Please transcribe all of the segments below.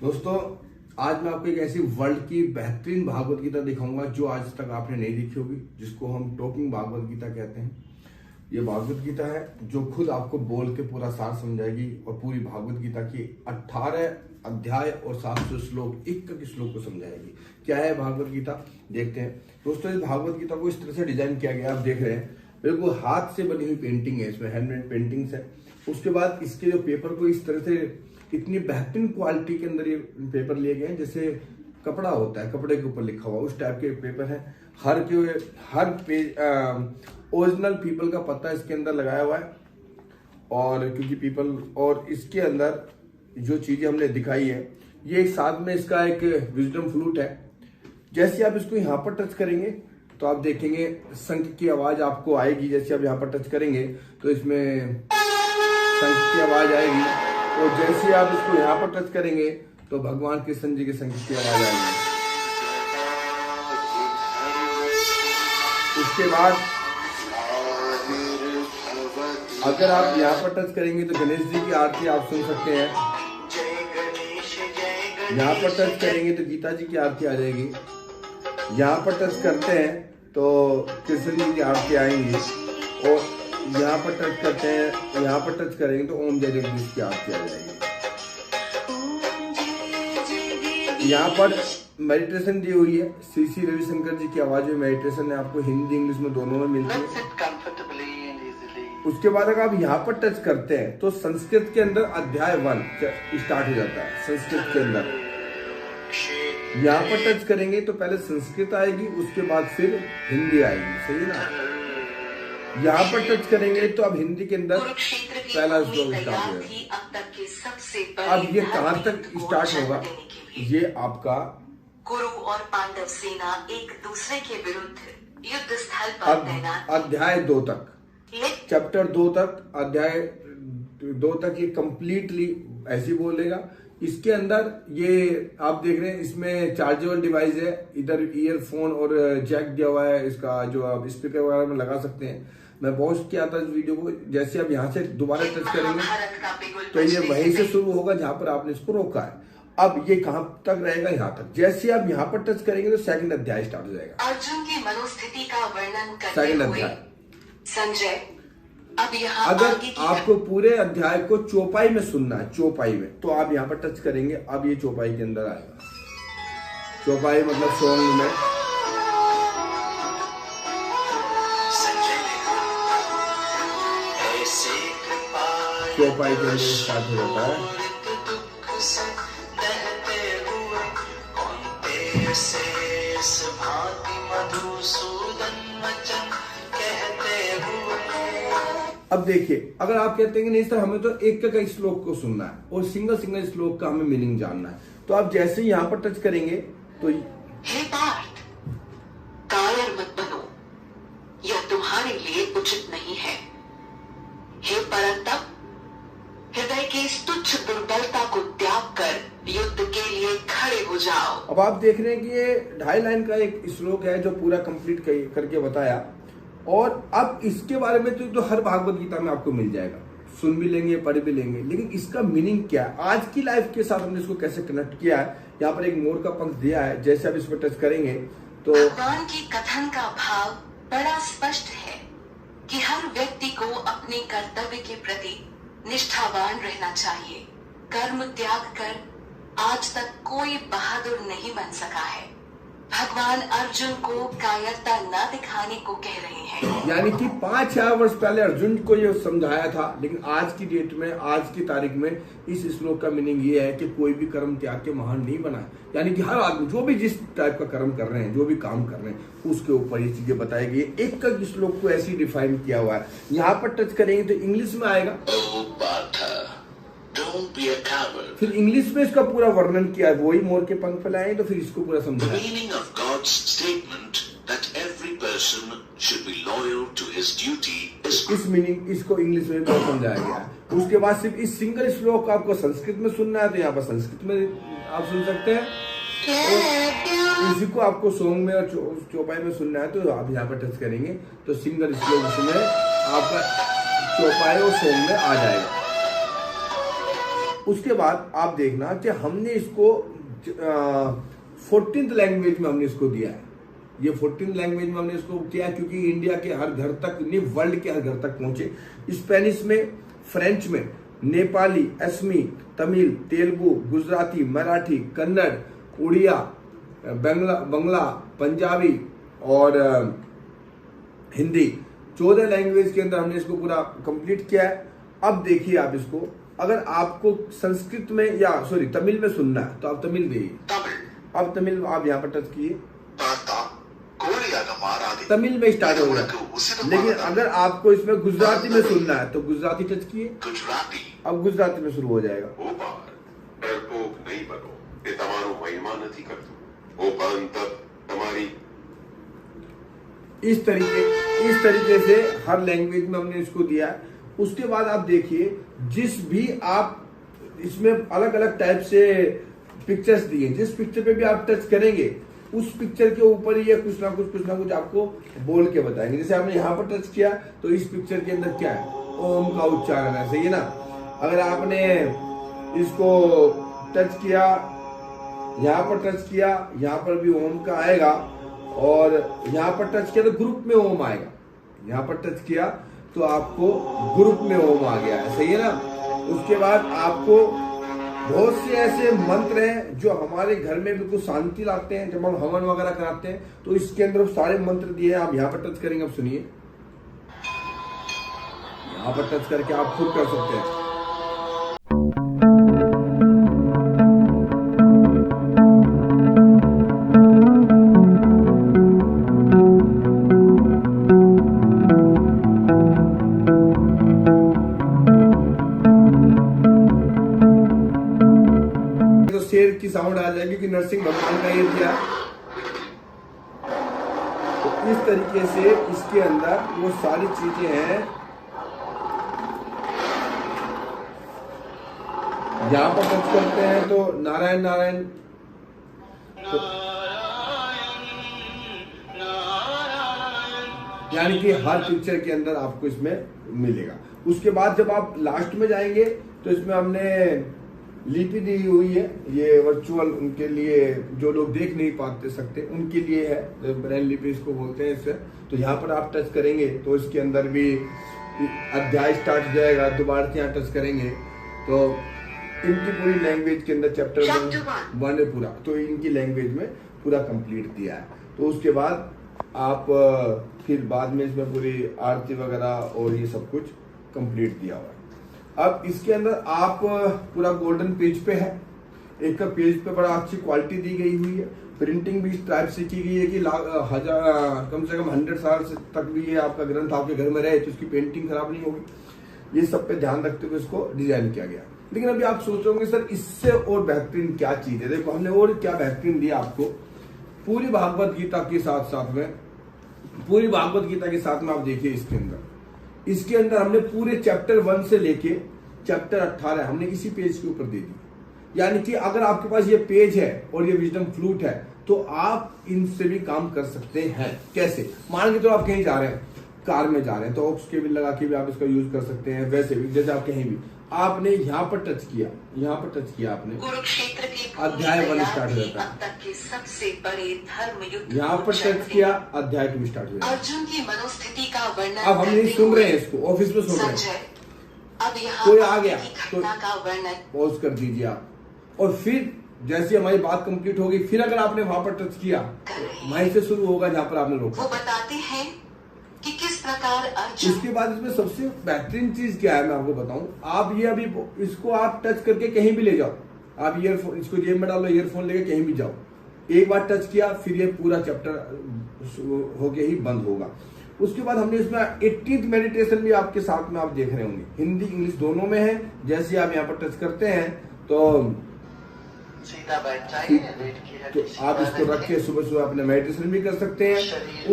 दोस्तों, आज मैं आपको एक ऐसी वर्ल्ड की बेहतरीन भागवत गीता दिखाऊंगा जो आज तक आपने नहीं देखी होगी, जिसको हम टॉकिंग भागवत गीता कहते हैं। ये भागवत गीता है जो खुद आपको बोल के पूरा सार समझाएगी और पूरी भागवत गीता की 18 अध्याय और 700 श्लोक, एक श्लोक को समझाएगी। क्या है भागवत गीता, देखते हैं। दोस्तों, इस भागवत गीता को इस तरह से डिजाइन किया गया, आप देख रहे हैं, बिल्कुल हाथ से बनी हुई पेंटिंग है, इसमें हैंडमेड पेंटिंग्स है। उसके बाद इसके जो पेपर को इस तरह से इतनी बेहतरीन क्वालिटी के अंदर ये पेपर लिए गए हैं, जैसे कपड़ा होता है, कपड़े के ऊपर लिखा हुआ, उस टाइप के पेपर है। हर पेज ओरिजिनल पीपल का पत्ता इसके अंदर लगाया हुआ है। और क्योंकि पीपल और इसके अंदर जो चीजें हमने दिखाई है, ये साथ में इसका एक विजडम फ्लूट है। जैसे आप इसको यहाँ पर टच करेंगे तो आप देखेंगे शंख की आवाज आपको आएगी। जैसे आप यहाँ पर टच करेंगे तो इसमें शंख की आवाज आएगी, और जैसे आप इसको यहाँ पर टच करेंगे तो भगवान कृष्ण जी के शंख की आवाज आएगी। उसके बाद अगर आप यहाँ पर टच करेंगे तो गणेश जी की आरती आप सुन सकते हैं। यहाँ पर टच करेंगे तो गीता जी की आरती आ जाएगी। यहाँ पर टच करते हैं तो कृष्ण जी की आरती आएंगी, और यहाँ पर टच करते हैं, यहाँ पर टच करेंगे तो ओम जय जगदीश की आरती आ जाएगी। यहाँ पर मेडिटेशन दी हुई है, श्री रविशंकर जी की आवाज में मेडिटेशन है, आपको हिंदी इंग्लिश में दोनों में मिलती है। उसके बाद अगर आप यहाँ पर टच करते हैं तो संस्कृत के अंदर अध्याय 1 स्टार्ट हो जाता है। संस्कृत के अंदर यहाँ पर टच करेंगे तो पहले संस्कृत आएगी, उसके बाद फिर हिंदी आएगी, सही है ना। यहाँ पर टच करेंगे तो अब हिंदी के अंदर पहला श्लोक स्टार्ट होगा। अब ये कहाँ तक स्टार्ट होगा, ये आपका कुरु और पांडव सेना एक दूसरे के विरुद्ध युद्ध स्थल पर तैनात। अध्याय 2 तक, चैप्टर 2 तक, अध्याय 2 तक ये कंप्लीटली ऐसे बोलेगा। इसके अंदर ये आप देख रहे हैं, इसमें चार्जेबल डिवाइस है, इधर ईयरफोन और जैक दिया हुआ है, इसका जो आप स्पीकर वगैरह में लगा सकते हैं। मैं पॉज किया था इस वीडियो को। जैसे आप यहाँ से दोबारा टच करेंगे तो ये वहीं से शुरू होगा जहां पर आपने इसको रोका है। अब ये कहां तक रहेगा, यहाँ तक। जैसे आप यहाँ पर टच करेंगे तो सेकंड अध्याय स्टार्ट हो जाएगा। अर्जुन की मनोस्थिति का वर्णन करते सेकंड हुए अध्याय। संजय, अब यहाँ अगर आपको पूरे अध्याय को चौपाई में सुनना है, चौपाई में, तो आप यहाँ पर टच करेंगे। अब ये चौपाई के अंदर आएगा। चौपाई मतलब सॉन्ग में। चौपाई के अंदर स्टार्ट हो जाता है। अब देखिए, अगर आप कहते हैं कि नहीं सर हमें तो एक का श्लोक को सुनना है और सिंगल श्लोक का हमें मीनिंग जानना है, तो आप जैसे ही यहाँ पर टच करेंगे तो हे पार्थ, कायर मत बनो, यह तुम्हारे लिए उचित नहीं है। हे परंतप, हृदय की इस तुच्छ दुर्बलता को त्याग कर युद्ध के लिए खड़े हो जाओ। अब आप देख रहे हैं कि ये 2.5 लाइन का एक श्लोक है जो पूरा कंप्लीट करके बताया। और अब इसके बारे में तो हर भागवत गीता में आपको मिल जाएगा, सुन भी लेंगे, पढ़ भी लेंगे, लेकिन इसका मीनिंग क्या है, आज की लाइफ के साथ हमने इसको कैसे कनेक्ट किया है। यहाँ पर एक मोर का पंख दिया है, जैसे आप इस पर टच करेंगे तो भगवान की कथन का भाव बड़ा स्पष्ट है कि हर व्यक्ति को अपने कर्तव्य के प्रति निष्ठावान रहना चाहिए। कर्म त्याग कर आज तक कोई बहादुर नहीं बन सका है। भगवान अर्जुन को कायरता न दिखाने को कह रहे हैं। यानी कि 5-6 वर्ष पहले अर्जुन को ये समझाया था, लेकिन आज की डेट में, आज की तारीख में इस श्लोक का मीनिंग ये है कि कोई भी कर्म त्याग के महान नहीं बना। यानी कि हर आदमी जो भी जिस टाइप का कर्म कर रहे हैं, जो भी काम कर रहे हैं, उसके ऊपर ये चीजें बताई गई। एक का श्लोक को ऐसे डिफाइन किया हुआ है। यहाँ पर टच करेंगे तो इंग्लिश में आएगा, फिर इंग्लिश में इसका पूरा वर्णन किया है। वही मोर के पंख फैलाए तो फिर इसको पूरा समझा। इस मीनिंग इसको इंग्लिश में पूरा समझाया गया है। उसके बाद सिर्फ इस सिंगल श्लोक को आपको संस्कृत में सुनना है तो यहाँ पर संस्कृत में आप सुन सकते हैं। तो इसी को आपको सॉन्ग में और चौपाई में सुनना है तो आप यहाँ पर टच करेंगे तो सिंगल श्लोक उसमें आपका चौपाई और सॉन्ग में आ जाएगा। उसके बाद आप देखना कि हमने इसको 14th लैंग्वेज में हमने इसको दिया है। ये 14th लैंग्वेज में हमने इसको किया क्योंकि इंडिया के हर घर तक नहीं, वर्ल्ड के हर घर तक पहुंचे। स्पेनिश में, फ्रेंच में, नेपाली, असमी, तमिल, तेलुगु, गुजराती, मराठी, कन्नड़, उड़िया, बंगला, पंजाबी और हिंदी, 14 लैंग्वेज के अंदर हमने इसको पूरा कंप्लीट किया है। अब देखिए आप इसको, अगर आपको संस्कृत में या तमिल में सुनना है तो आप तमिल देखिए। अब तमिल आप यहाँ पर टच किए, तमिल में स्टार्ट हो गया। लेकिन अगर आपको इसमें गुजराती में सुनना है तो गुजराती टच किए, अब गुजराती में शुरू हो जाएगा। इस तरीके से हर लैंग्वेज में हमने इसको दिया है। उसके बाद आप देखिए, जिस भी आप इसमें अलग अलग टाइप से पिक्चर्स दिए, जिस पिक्चर पे भी आप टच करेंगे उस पिक्चर के ऊपर ये कुछ ना कुछ आपको बोल के बताएंगे। जैसे आपने यहाँ पर टच किया तो इस पिक्चर के अंदर क्या है, ओम का उच्चारण है, सही है ना। अगर आपने इसको टच किया, यहाँ पर टच किया, यहाँ पर भी ओम का आएगा, और यहाँ पर टच किया तो ग्रुप में ओम आएगा। यहाँ पर टच किया तो आपको ग्रुप में ओम आ गया है, सही है ना। उसके बाद आपको बहुत से ऐसे मंत्र हैं जो हमारे घर में बिल्कुल शांति लाते हैं। जब हम हवन वगैरह कराते हैं तो इसके अंदर सारे मंत्र दिए हैं। आप यहाँ पर टच करेंगे, अब सुनिए, यहाँ पर टच करके आप खुद कर सकते हैं। शेर की साउंड आ जाएगी कि नरसिंह भगवान का ये दिया। तो इस तरीके से इसके अंदर वो सारी चीजें हैं। यहां पर टच करते हैं तो नारायण नारायण, तो यानी कि हर पिक्चर के अंदर आपको इसमें मिलेगा। उसके बाद जब आप लास्ट में जाएंगे तो इसमें हमने लिपि दी हुई है, ये वर्चुअल उनके लिए जो लोग देख नहीं पाते सकते उनके लिए है, ब्रेन लिपि इसको बोलते हैं इससे। तो यहाँ पर आप टच करेंगे तो इसके अंदर भी अध्याय स्टार्ट हो जाएगा। दोबारा से यहाँ टच करेंगे तो इनकी पूरी लैंग्वेज के अंदर चैप्टर 1 है पूरा, तो इनकी लैंग्वेज में पूरा कंप्लीट दिया है। तो उसके बाद आप फिर बाद में इसमें पूरी आरती वगैरह और ये सब कुछ कंप्लीट दिया हुआ है। अब इसके अंदर आप पूरा गोल्डन पेज पे है, एक पेज पे बड़ा अच्छी क्वालिटी दी गई हुई है। प्रिंटिंग भी इस टाइप से की गई है कि कम से कम 100 साल तक भी ये आपका ग्रंथ आपके घर में रहे तो उसकी पेंटिंग खराब नहीं होगी। ये सब पे ध्यान रखते हुए इसको डिजाइन किया गया। लेकिन अभी आप सोच रहे होंगे सर इससे और बेहतरीन क्या चीज है। देखो हमने और क्या बेहतरीन दिया आपको। पूरी भागवत गीता के साथ साथ में, पूरी भागवत गीता के साथ में आप देखिए इसके अंदर हमने पूरे चैप्टर 1 से लेके चैप्टर 18 हमने इसी पेज के ऊपर दे दी। यानी कि अगर आपके पास ये पेज है और ये विजडम फ्लूट है तो आप इनसे भी काम कर सकते हैं। कैसे? मान के तो आप कहीं जा रहे हैं, कार में जा रहे हैं तो ऑक्स केबल लगा के भी आप इसका यूज कर सकते हैं। वैसे भी जैसे आप कहीं भी आपने यहाँ पर टच किया, यहाँ पर टच किया आपने, कुरुक्षेत्र के अध्याय 1 स्टार्ट हो जाता है। अब तक के सबसे बड़े धर्म युद्ध यहाँ पर टच किया, अध्याय 2 स्टार्ट हो जाता है। अर्जुन की मनोस्थिति का वर्णन अब हम नहीं सुन रहे हैं इसको, ऑफिस में सुन रहे हैं। अब यहाँ कोई आ गया तो घटना का वर्णन पॉज कर दीजिए आप, और फिर जैसे हमारी बात कंप्लीट होगी फिर अगर आपने वहां पर टच किया वहीं से शुरू होगा जहां पर आपने रोका। वो बताते हैं कि किस प्रकार अर्जुन। उसके बाद इसमें सबसे बेहतरीन चीज क्या है मैं आपको बताऊं। आप ये अभी इसको आप टच करके कहीं भी ले जाओ, आप ईयरफोन इसको जेब में डालो, ईयरफोन लेके कहीं भी जाओ, एक बार टच किया फिर ये पूरा चैप्टर होके ही बंद होगा। उसके बाद हमने इसमें 18th मेडिटेशन भी आपके साथ में आप देख रहे होंगे, हिंदी इंग्लिश दोनों में है। जैसे आप यहाँ पर टच करते हैं तो आप इसको रख के सुबह सुबह अपने मेडिटेशन भी कर सकते हैं।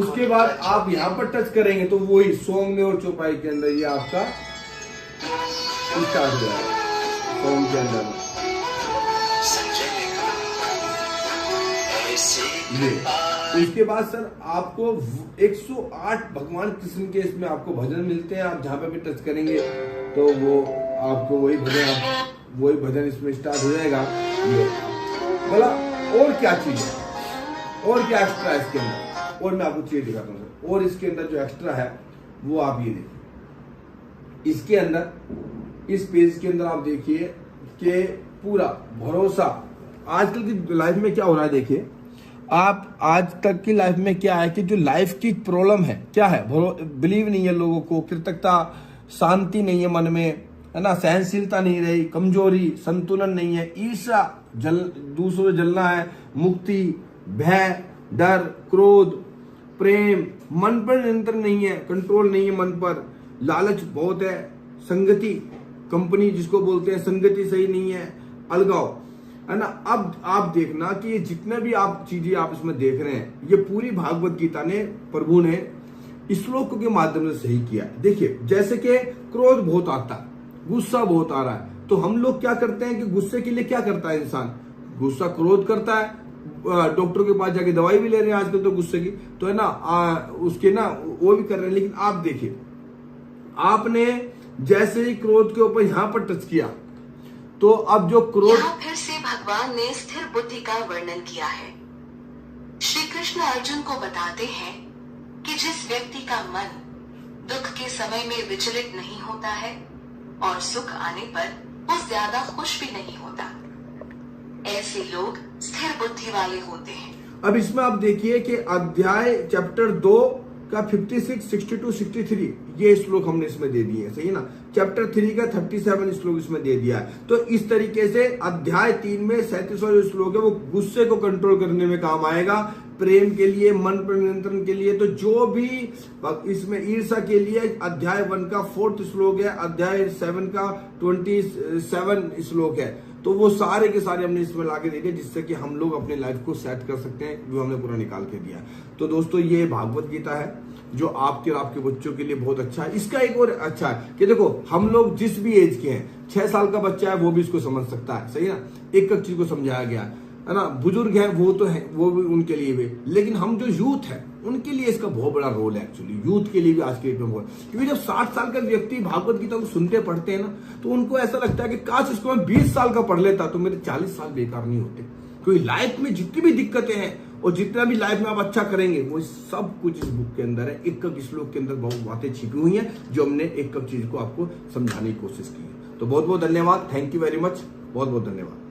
उसके बाद आप यहाँ पर टच करेंगे तो वही सॉन्ग में और चौपाई के अंदर ये आपका स्टार्ट हो जाएगा। सॉन्ग के अंदर इसके बाद सर आपको 108 भगवान कृष्ण के इसमें आपको भजन मिलते हैं। आप जहाँ पे भी टच करेंगे तो वो आपको वही भजन वही भजन इसमें स्टार्ट हो जाएगा। ये बोला और क्या चीज है, और क्या एक्स्ट्रा है इसके अंदर, और मैं आपको चीज दिखाता हूँ सर। और इसके अंदर जो एक्स्ट्रा है वो आप ये देखिए, इसके अंदर इस पेज के अंदर आप देखिए कि पूरा भरोसा। आजकल की लाइफ में क्या हो रहा है, देखिए आप आज तक की लाइफ में क्या है कि जो लाइफ की प्रॉब्लम है क्या है, बिलीव नहीं है लोगों को, कृतज्ञता, शांति नहीं है मन में, है ना, सहनशीलता नहीं रही, कमजोरी, संतुलन नहीं है, ईर्ष्या, दूसरों से जलना है, मुक्ति, भय, डर, क्रोध, प्रेम, मन पर नियंत्रण नहीं है, कंट्रोल नहीं है मन पर, लालच बहुत है, संगति, कंपनी जिसको बोलते हैं, संगति सही नहीं है, अलगाव, है ना। अब आप देखना कि ये जितने भी आप चीजें आप इसमें देख रहे हैं, ये पूरी भागवत गीता ने, प्रभु ने श्लोक के माध्यम से सही किया। देखिए जैसे कि क्रोध बहुत आता है, गुस्सा बहुत आ रहा है, तो हम लोग क्या करते हैं कि गुस्से के लिए क्या करता है इंसान, गुस्सा क्रोध करता है, डॉक्टर के पास जाके दवाई भी ले रहे हैं आजकल तो गुस्से की, तो है ना, उसके ना वो भी कर रहे हैं। लेकिन आप देखिए, आपने जैसे ही क्रोध के ऊपर यहां पर टच किया, तो अब जो क्रोध, यहाँ फिर से भगवान ने स्थिर बुद्धि का वर्णन किया है। श्री कृष्ण अर्जुन को बताते हैं कि जिस व्यक्ति का मन दुख के समय में विचलित नहीं होता है और सुख आने पर वो ज्यादा खुश भी नहीं होता, ऐसे लोग स्थिर बुद्धि वाले होते हैं। अब इसमें आप देखिए कि अध्याय चैप्टर 2 का 56, 62, 63 ये श्लोक हमने इसमें दे दिए हैं, सही है ना। चैप्टर 3 का 37 श्लोक इसमें दे दिया है। तो इस तरीके से अध्याय 3 में 37वां जो श्लोक है वो गुस्से को कंट्रोल करने में काम आएगा, प्रेम के लिए, मन पर नियंत्रण के लिए। तो जो भी इसमें ईर्ष्या के लिए अध्याय 1 का 4th श्लोक है, अध्याय 7 का 27 श्लोक है, तो वो सारे के सारे हमने इसमें लाके देखे, जिससे कि हम लोग अपने लाइफ को सेट कर सकते हैं, जो हमने पूरा निकाल के दिया। तो दोस्तों ये भागवत गीता है जो आपके और आपके बच्चों के लिए बहुत अच्छा है। इसका एक और अच्छा है कि देखो हम लोग जिस भी एज के हैं, 6 साल का बच्चा है वो भी इसको समझ सकता है, सही ना, एक एक चीज को समझाया गया है ना। बुजुर्ग है वो तो है, वो भी उनके लिए भी, लेकिन हम जो यूथ है उनके लिए इसका बहुत बड़ा रोल है एक्चुअली, यूथ के लिए भी आज के डेट में बहुत। क्योंकि जब 60 साल का व्यक्ति भागवत गीता को सुनते पढ़ते हैं ना, तो उनको ऐसा लगता है कि काश इसको मैं 20 साल का पढ़ लेता तो मेरे 40 साल बेकार नहीं होते। क्योंकि लाइफ में जितनी भी दिक्कतें हैं और जितना भी लाइफ में आप अच्छा करेंगे वो सब कुछ इस बुक के अंदर है। एक एक श्लोक के अंदर बहुत बातें छिपी हुई हैं जो हमने एक एक चीज को आपको समझाने की कोशिश की है। तो बहुत बहुत धन्यवाद, थैंक यू वेरी मच, बहुत बहुत धन्यवाद।